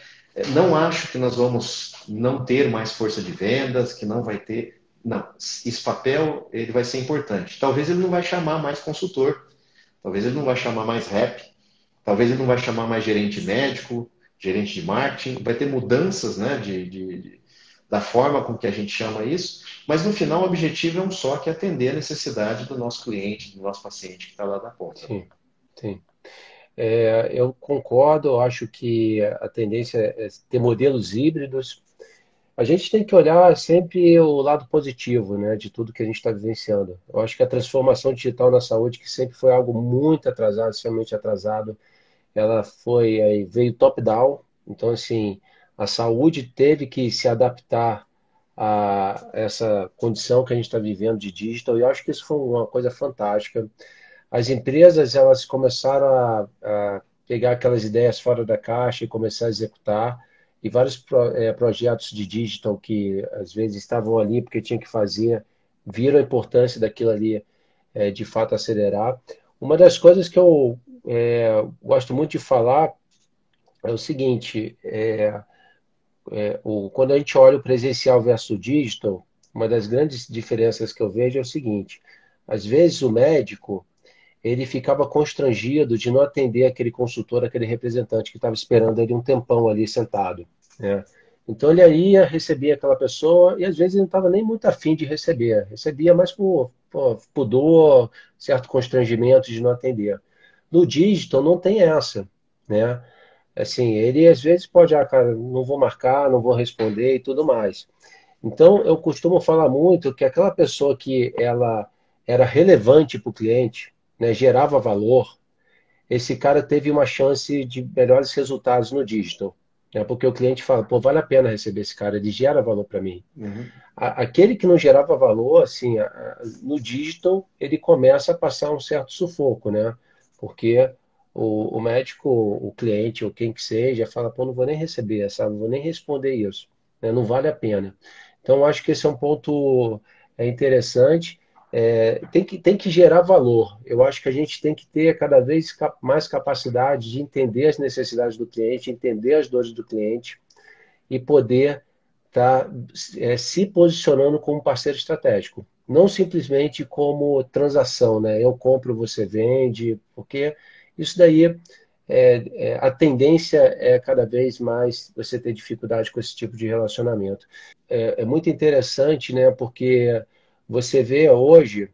Não acho que nós vamos não ter mais força de vendas, que não vai ter. Não, esse papel ele vai ser importante. Talvez ele não vai chamar mais consultor, talvez ele não vai chamar mais rep, talvez ele não vai chamar mais gerente médico, gerente de marketing. Vai ter mudanças, né, da forma com que a gente chama isso, mas no final o objetivo é um só, que é atender a necessidade do nosso cliente, do nosso paciente que está lá na ponta. sim, sim. Eu concordo, eu acho que a tendência é ter modelos híbridos. A gente tem que olhar sempre o lado positivo, né, de tudo que a gente está vivenciando. Eu acho que a transformação digital na saúde, que sempre foi algo muito atrasado, extremamente atrasado, ela veio top-down. Então, assim, a saúde teve que se adaptar a essa condição que a gente está vivendo de digital, e eu acho que isso foi uma coisa fantástica. As empresas, elas começaram a pegar aquelas ideias fora da caixa e começar a executar, e vários projetos de digital que às vezes estavam ali porque tinha que fazer, viram a importância daquilo ali de fato acelerar. Uma das coisas que eu gosto muito de falar é o seguinte: quando a gente olha o presencial versus o digital, uma das grandes diferenças que eu vejo é o seguinte: às vezes o médico ele ficava constrangido de não atender aquele consultor, aquele representante que estava esperando ele um tempão ali sentado, né? Então ele ia, recebia aquela pessoa e às vezes ele não estava nem muito afim de receber, recebia mais por pudor, certo constrangimento de não atender. No digital não tem essa, né? Assim, ele às vezes pode, cara, não vou marcar, não vou responder e tudo mais. Então eu costumo falar muito que aquela pessoa que ela era relevante para o cliente, né, gerava valor, esse cara teve uma chance de melhores resultados no digital, né, porque o cliente fala, pô, vale a pena receber esse cara, ele gera valor para mim. Uhum. Aquele que não gerava valor, assim, no digital, ele começa a passar um certo sufoco, né? Porque o médico, o cliente, ou quem que seja, fala, pô, não vou nem receber, sabe? Não vou nem responder isso, né? Não vale a pena. Então, eu acho que esse é um ponto interessante. Tem que gerar valor. Eu acho que a gente tem que ter cada vez mais capacidade de entender as necessidades do cliente, entender as dores do cliente e poder estar se posicionando como parceiro estratégico. Não simplesmente como transação, né? Eu compro, você vende, porque isso daí a tendência é cada vez mais você ter dificuldade com esse tipo de relacionamento. É muito interessante, né? Porque você vê hoje,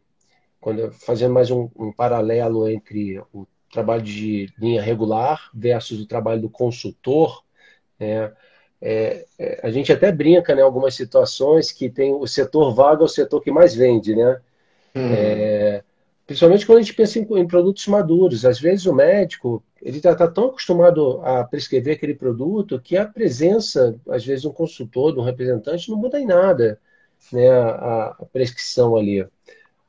fazendo mais um paralelo entre o trabalho de linha regular versus o trabalho do consultor, né? A gente até brinca, né, algumas situações que tem o setor vago é o setor que mais vende, né? Hum. Principalmente quando a gente pensa em produtos maduros. Às vezes o médico ele está tão acostumado a prescrever aquele produto que a presença, às vezes, de um consultor, de um representante, não muda em nada, né, a prescrição ali,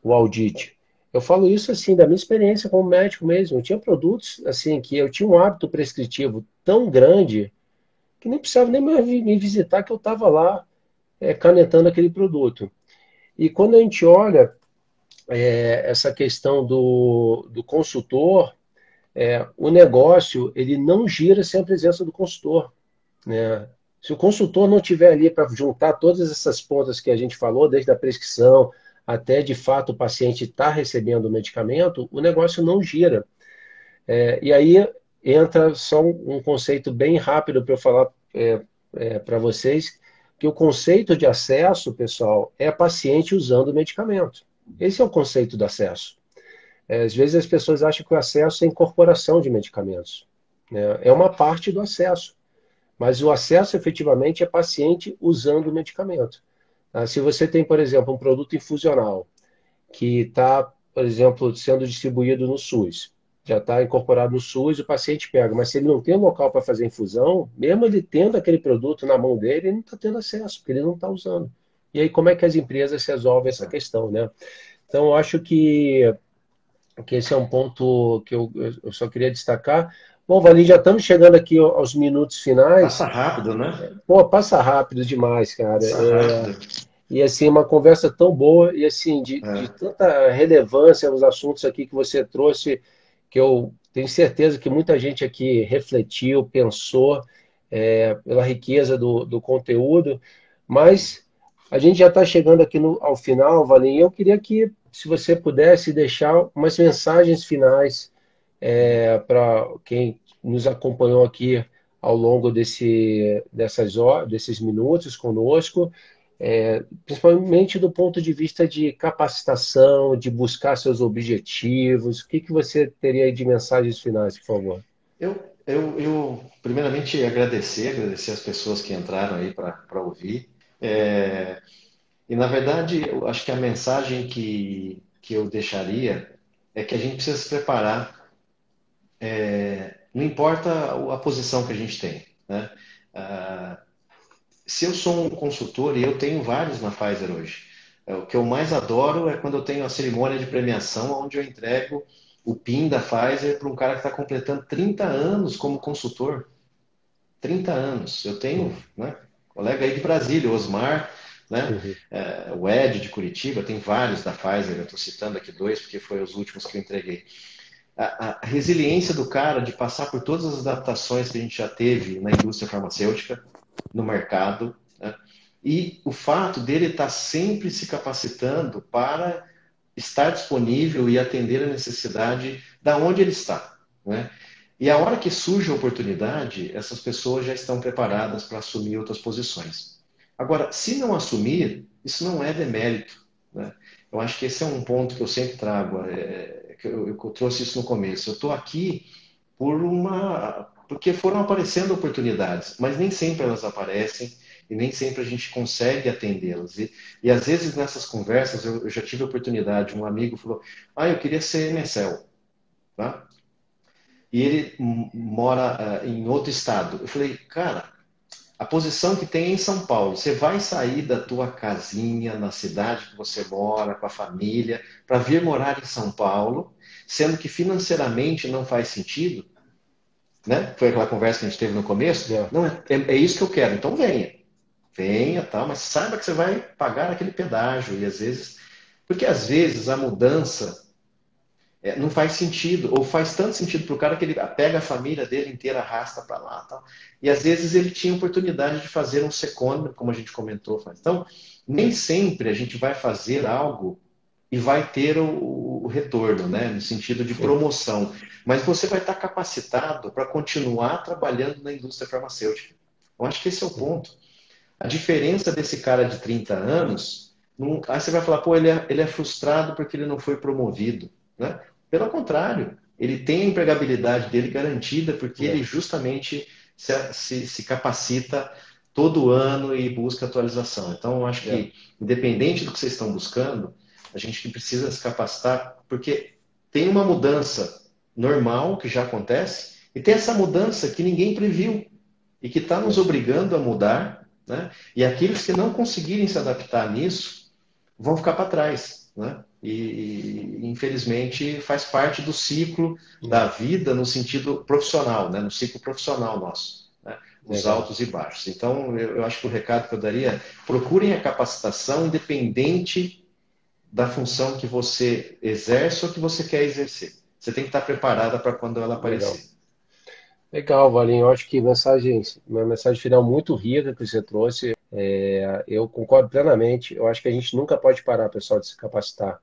o audite. Eu falo isso assim da minha experiência como médico mesmo. Eu tinha produtos assim que eu tinha um hábito prescritivo tão grande que nem precisava nem me visitar, que eu estava lá canetando aquele produto. E quando a gente olha essa questão do consultor, o negócio ele não gira sem a presença do consultor, né? Se o consultor não tiver ali para juntar todas essas pontas que a gente falou, desde a prescrição até de fato o paciente estar recebendo o medicamento, o negócio não gira. E aí entra só um conceito bem rápido para eu falar para vocês, que o conceito de acesso, pessoal, é paciente usando o medicamento. Esse é o conceito do acesso. Às vezes as pessoas acham que o acesso é incorporação de medicamentos, né? É uma parte do acesso, mas o acesso efetivamente é paciente usando o medicamento. Se você tem, por exemplo, um produto infusional que está, por exemplo, sendo distribuído no SUS, já está incorporado no SUS, o paciente pega, mas se ele não tem um local para fazer infusão, mesmo ele tendo aquele produto na mão dele, ele não está tendo acesso, porque ele não está usando. E aí, como é que as empresas resolvem essa questão, né? Então, eu acho que esse é um ponto que eu só queria destacar. Bom, Valim, já estamos chegando aqui aos minutos finais. Passa rápido, né? Pô, passa rápido demais, cara. Passa rápido. E assim, uma conversa tão boa e assim, de É. tanta relevância os assuntos aqui que você trouxe, que eu tenho certeza que muita gente aqui refletiu, pensou, pela riqueza do conteúdo, mas a gente já está chegando aqui ao final, Valim, e eu queria que, se você pudesse, deixar umas mensagens finais para quem nos acompanhou aqui ao longo desses minutos conosco, principalmente do ponto de vista de capacitação, de buscar seus objetivos. O que que você teria aí de mensagens finais, por favor? Primeiramente, agradecer as pessoas que entraram aí para ouvir. É, e, na verdade, eu acho que a mensagem que eu deixaria é que a gente precisa se preparar. Não importa a posição que a gente tem, né? Ah, se eu sou um consultor, e eu tenho vários na Pfizer hoje, o que eu mais adoro é quando eu tenho a cerimônia de premiação, onde eu entrego o PIN da Pfizer para um cara que está completando 30 anos como consultor. 30 anos. Eu tenho, né, colega aí de Brasília, o Osmar, né, Uhum. o Ed de Curitiba, tem vários da Pfizer, eu estou citando aqui dois, porque foi os últimos que eu entreguei. A resiliência do cara de passar por todas as adaptações que a gente já teve na indústria farmacêutica, no mercado, né? E o fato dele estar sempre se capacitando para estar disponível e atender a necessidade da onde ele está, né? E a hora que surge a oportunidade, essas pessoas já estão preparadas para assumir outras posições. Agora, se não assumir, isso não é demérito, né? Eu acho que esse é um ponto que eu sempre trago, que eu trouxe isso no começo. Eu estou aqui porque foram aparecendo oportunidades, mas nem sempre elas aparecem e nem sempre a gente consegue atendê-las. E às vezes nessas conversas eu já tive a oportunidade, um amigo falou, eu queria ser MSL, tá? E ele mora em outro estado. Eu falei, cara, a posição que tem é em São Paulo, você vai sair da tua casinha na cidade que você mora, com a família, para vir morar em São Paulo, sendo que financeiramente não faz sentido, né? Foi aquela conversa que a gente teve no começo. Yeah. Não, é isso que eu quero. Então venha. Venha, tal, mas saiba que você vai pagar aquele pedágio. E às vezes. Porque às vezes a mudança não faz sentido, ou faz tanto sentido para o cara que ele pega a família dele inteira, arrasta para lá. Tal. E às vezes ele tinha oportunidade de fazer um second, como a gente comentou. Então, nem sempre a gente vai fazer algo e vai ter o retorno, né? No sentido de Sim. promoção. Mas você vai estar capacitado para continuar trabalhando na indústria farmacêutica. Eu acho que esse é o ponto. A diferença desse cara de 30 anos, aí você vai falar, pô, ele é frustrado porque ele não foi promovido, né? Pelo contrário, ele tem a empregabilidade dele garantida porque Yeah. ele justamente se capacita todo ano e busca atualização. Então, eu acho Yeah. que, independente do que vocês estão buscando, a gente precisa se capacitar porque tem uma mudança normal que já acontece e tem essa mudança que ninguém previu e que está nos Yeah. obrigando a mudar, né? E aqueles que não conseguirem se adaptar nisso vão ficar para trás, né? E infelizmente faz parte do ciclo da Yeah. vida no sentido profissional, né? No ciclo profissional nosso, né? Os Legal. altos e baixos. Então, eu acho que o recado que eu daria é procurem a capacitação independente da função que você exerce ou que você quer exercer. Você tem que estar preparada para quando ela Legal. aparecer. Legal, Valinho. Eu acho que uma mensagem final muito rica que você trouxe. Eu concordo plenamente. Eu acho que a gente nunca pode parar, pessoal, de se capacitar.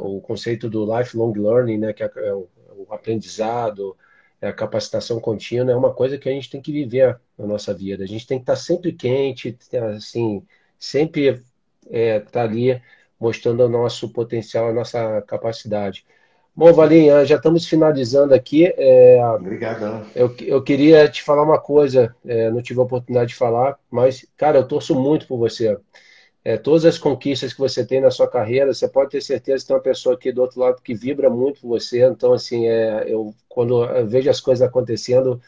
O conceito do lifelong learning, né, que é o aprendizado, a capacitação contínua, é uma coisa que a gente tem que viver na nossa vida. A gente tem que estar sempre quente, assim, sempre estar ali mostrando o nosso potencial, a nossa capacidade. Bom, Valinha, já estamos finalizando aqui. Obrigadão. Eu queria te falar uma coisa, não tive a oportunidade de falar, mas, cara, eu torço muito por você. Todas as conquistas que você tem na sua carreira, você pode ter certeza que tem uma pessoa aqui do outro lado que vibra muito por você. Então, assim, quando eu vejo as coisas acontecendo,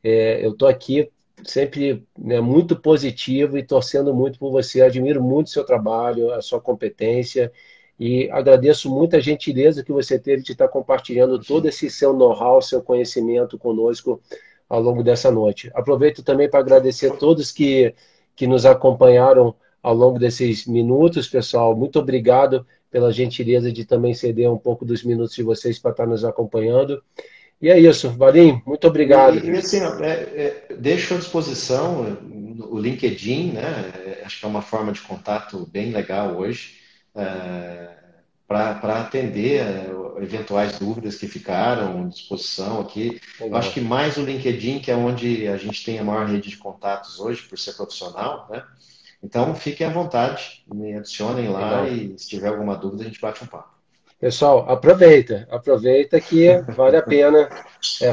eu estou aqui sempre, né, muito positivo e torcendo muito por você. Admiro muito o seu trabalho, a sua competência E agradeço muito a gentileza que você teve de estar compartilhando todo esse seu know-how, seu conhecimento conosco ao longo dessa noite. Aproveito também para agradecer a todos que nos acompanharam ao longo desses minutos, pessoal. Muito obrigado pela gentileza de também ceder um pouco dos minutos de vocês para estar nos acompanhando. E é isso, Valim, muito obrigado. E assim, deixo à disposição o LinkedIn, né? Acho que é uma forma de contato bem legal hoje, para atender eventuais dúvidas que ficaram à disposição aqui. Legal. Eu acho que mais o LinkedIn, que é onde a gente tem a maior rede de contatos hoje, por ser profissional, né? Então, fiquem à vontade, me adicionem lá. Legal. E se tiver alguma dúvida, a gente bate um papo. Pessoal, aproveita que vale a pena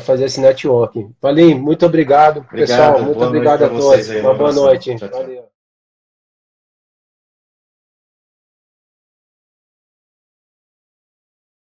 fazer esse networking. Valim, muito obrigado. Pessoal, muito obrigado a todos. Uma boa noite. Tchau, tchau. Valeu.